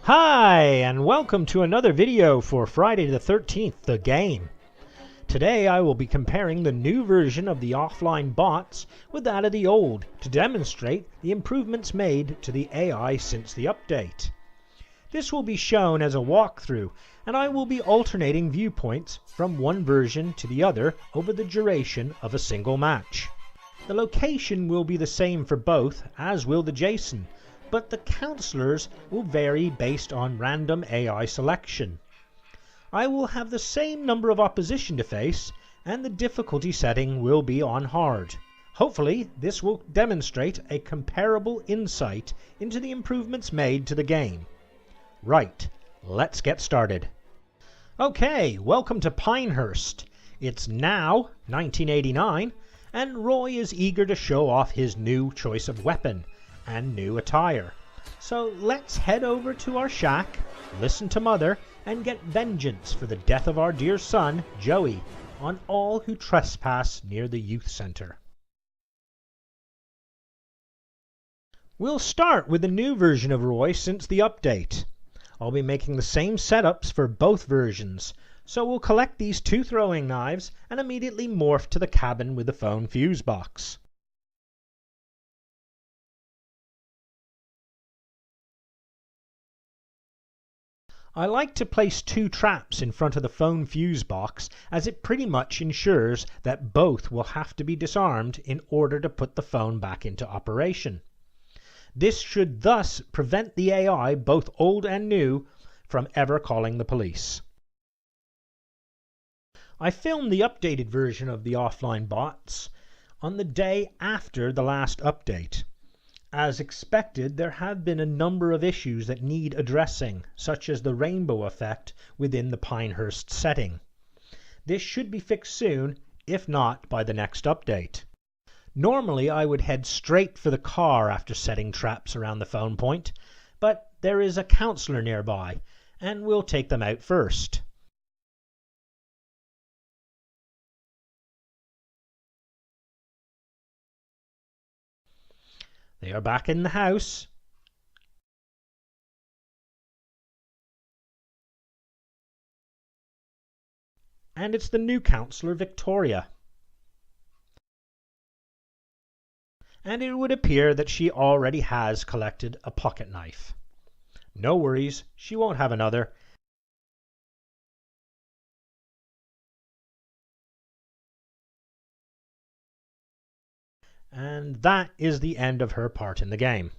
Hi, and welcome to another video for Friday the 13th, the game. Today I will be comparing the new version of the offline bots with that of the old to demonstrate the improvements made to the AI since the update. This will be shown as a walkthrough, and I will be alternating viewpoints from one version to the other over the duration of a single match. The location will be the same for both, as will the JSON, but the counselors will vary based on random AI selection. I will have the same number of opposition to face, and the difficulty setting will be on hard. Hopefully, this will demonstrate a comparable insight into the improvements made to the game. Right, let's get started. Okay, welcome to Pinehurst. It's now 1989, and Roy is eager to show off his new choice of weapon and new attire. So let's head over to our shack, listen to Mother, and get vengeance for the death of our dear son, Joey, on all who trespass near the youth center. We'll start with the new version of Roy since the update. I'll be making the same setups for both versions, so we'll collect these two throwing knives and immediately morph to the cabin with the phone fuse box. I like to place two traps in front of the phone fuse box, as it pretty much ensures that both will have to be disarmed in order to put the phone back into operation. This should thus prevent the AI, both old and new, from ever calling the police. I filmed the updated version of the offline bots on the day after the last update. As expected, there have been a number of issues that need addressing, such as the rainbow effect within the Pinehurst setting. This should be fixed soon, if not by the next update. Normally I would head straight for the car after setting traps around the phone point, but there is a counselor nearby, and we'll take them out first. They are back in the house. And it's the new counselor, Victoria. And it would appear that she already has collected a pocket knife. No worries, she won't have another. And that is the end of her part in the game.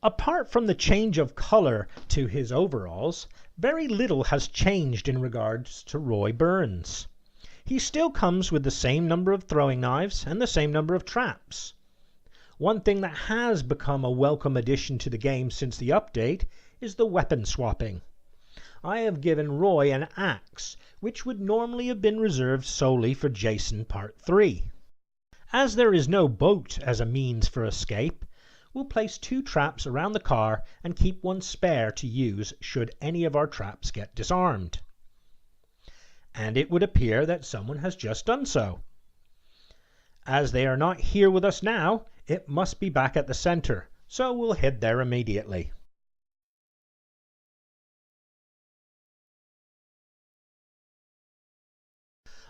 Apart from the change of color to his overalls, very little has changed in regards to Roy Burns. He still comes with the same number of throwing knives and the same number of traps. One thing that has become a welcome addition to the game since the update is the weapon swapping. I have given Roy an axe, which would normally have been reserved solely for Jason Part 3. As there is no boat as a means for escape, we'll place two traps around the car and keep one spare to use should any of our traps get disarmed. And it would appear that someone has just done so. As they are not here with us now, it must be back at the center, so we'll head there immediately.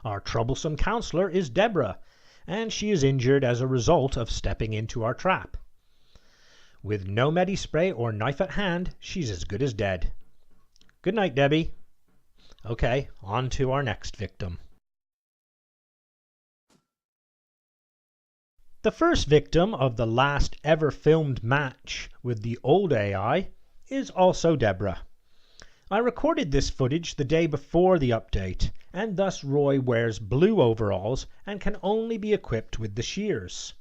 Our troublesome counselor is Deborah, and she is injured as a result of stepping into our trap. With no medi-spray or knife at hand, she's as good as dead. Good night, Debbie. Okay, on to our next victim. The first victim of the last ever filmed match with the old AI is also Deborah. I recorded this footage the day before the update, and thus Roy wears blue overalls and can only be equipped with the shears.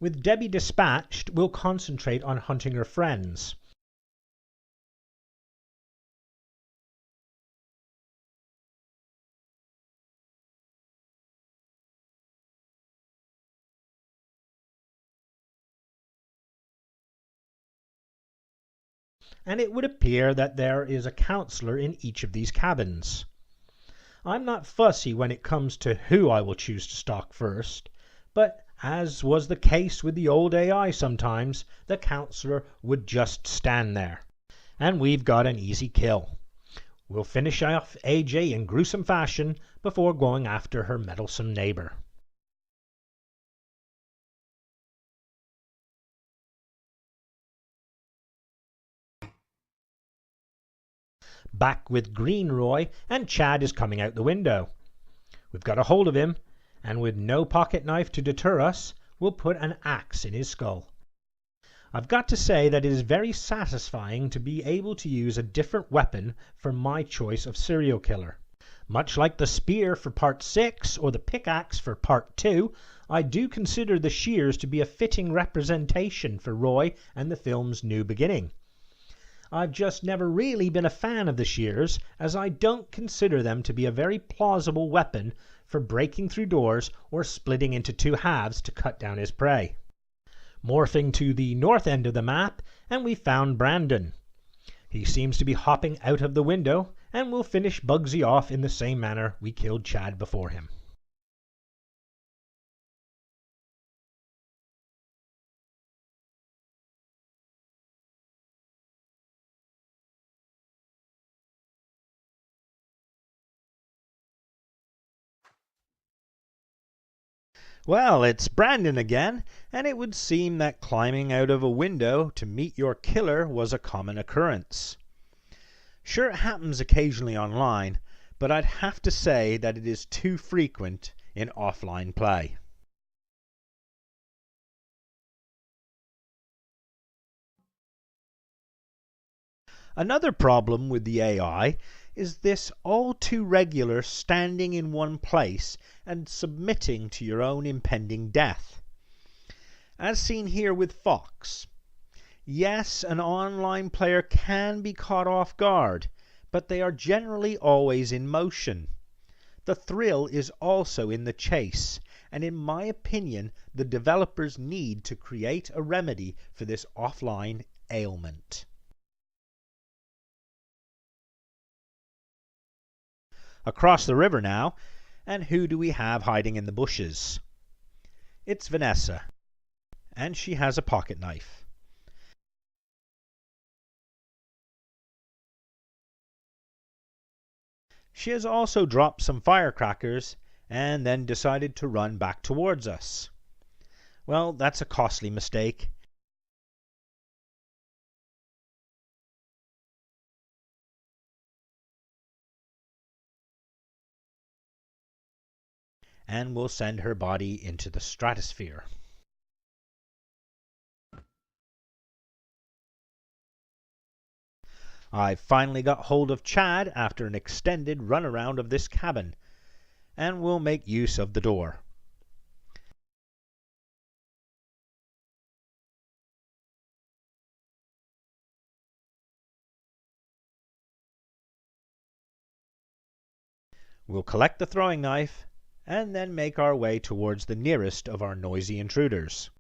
With Debbie dispatched, we'll concentrate on hunting her friends. and it would appear that there is a counselor in each of these cabins. I'm not fussy when it comes to who I will choose to stalk first, but as was the case with the old AI sometimes, the counselor would just stand there. And we've got an easy kill. We'll finish off AJ in gruesome fashion before going after her meddlesome neighbor. Back with Green Roy, and Chad is coming out the window. We've got a hold of him, and with no pocket knife to deter us, we'll put an axe in his skull. I've got to say that it is very satisfying to be able to use a different weapon for my choice of serial killer. Much like the spear for part 6 or the pickaxe for part 2, I do consider the shears to be a fitting representation for Roy and the film's new beginning. I've just never really been a fan of the shears, as I don't consider them to be a very plausible weapon for breaking through doors or splitting into two halves to cut down his prey. Morphing to the north end of the map, and we found Brandon. He seems to be hopping out of the window, and we'll finish Bugsy off in the same manner we killed Chad before him. Well, it's Brandon again, and it would seem that climbing out of a window to meet your killer was a common occurrence. Sure, it happens occasionally online, but I'd have to say that it is too frequent in offline play. Another problem with the AI is this all too regular standing in one place and submitting to your own impending death. As seen here with Fox. Yes, an online player can be caught off guard, but they are generally always in motion. The thrill is also in the chase, and in my opinion, the developers need to create a remedy for this offline ailment. Across the river now, and who do we have hiding in the bushes? It's Vanessa, and she has a pocket knife. She has also dropped some firecrackers and then decided to run back towards us. Well, that's a costly mistake. And we'll send her body into the stratosphere. I've finally got hold of Chad after an extended runaround of this cabin, and we'll make use of the door. We'll collect the throwing knife, and then make our way towards the nearest of our noisy intruders.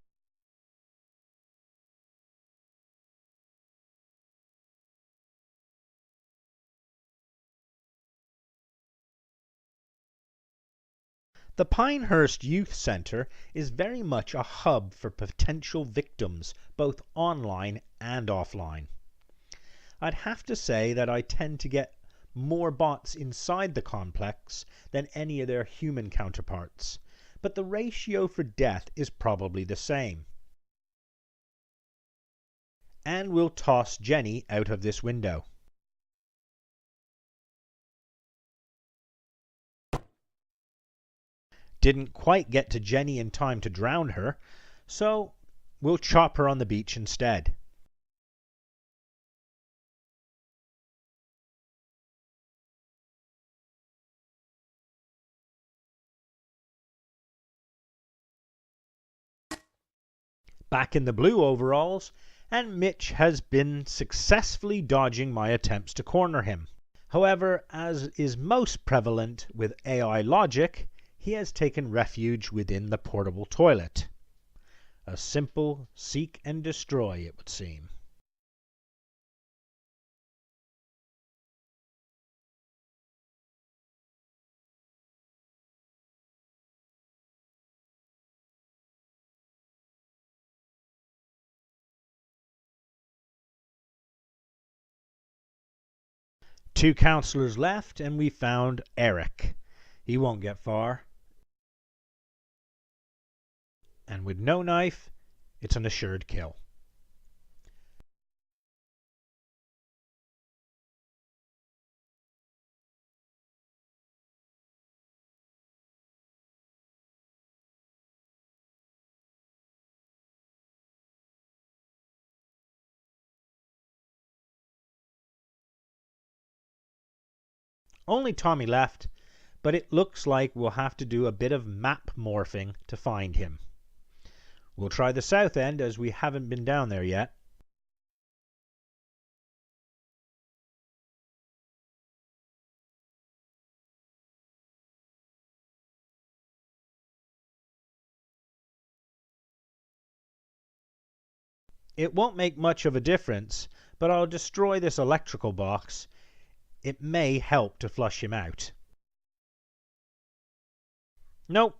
The Pinehurst Youth Center is very much a hub for potential victims, both online and offline. I'd have to say that I tend to get more bots inside the complex than any of their human counterparts, but the ratio for death is probably the same. And we'll toss Jenny out of this window. Didn't quite get to Jenny in time to drown her, so we'll chop her on the beach instead. Back in the blue overalls, and Mitch has been successfully dodging my attempts to corner him. However, as is most prevalent with AI logic, he has taken refuge within the portable toilet. A simple seek and destroy, it would seem. 2 counselors left, and we found Eric. He won't get far. And with no knife, it's an assured kill. Only Tommy left, but it looks like we'll have to do a bit of map morphing to find him. We'll try the south end as we haven't been down there yet. It won't make much of a difference, but I'll destroy this electrical box. It may help to flush him out. Nope.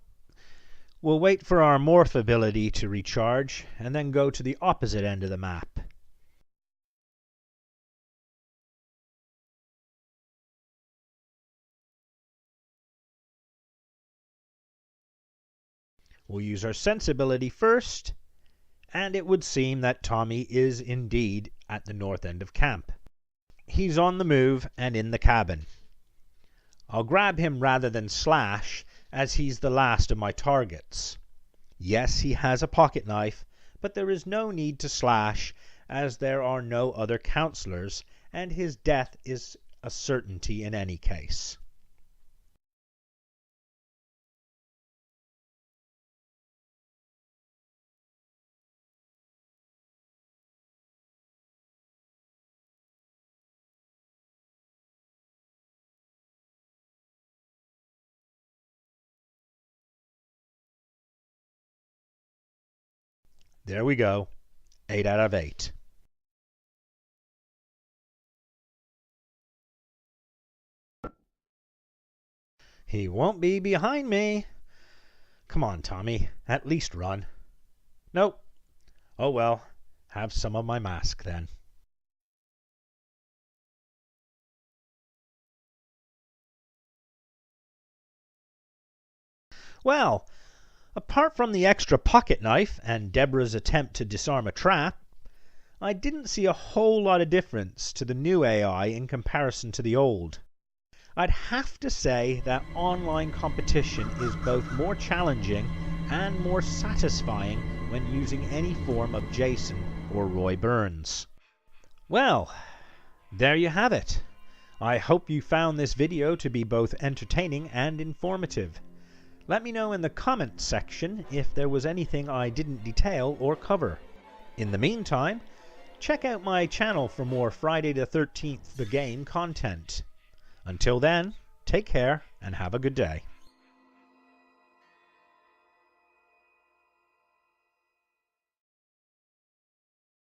We'll wait for our morph ability to recharge, and then go to the opposite end of the map. We'll use our sensibility first, and it would seem that Tommy is indeed at the north end of camp. He's on the move and in the cabin. I'll grab him rather than slash, as he's the last of my targets. Yes, he has a pocket knife, but there is no need to slash, as there are no other counselors, and his death is a certainty in any case. There we go. 8 out of 8. He won't be behind me. Come on, Tommy. At least run. Nope. Oh well. Have some of my mask then. Well, apart from the extra pocket knife and Deborah's attempt to disarm a trap, I didn't see a whole lot of difference to the new AI in comparison to the old. I'd have to say that online competition is both more challenging and more satisfying when using any form of Jason or Roy Burns. Well, there you have it. I hope you found this video to be both entertaining and informative. Let me know in the comments section if there was anything I didn't detail or cover. In the meantime, check out my channel for more Friday the 13th The Game content. Until then, take care and have a good day.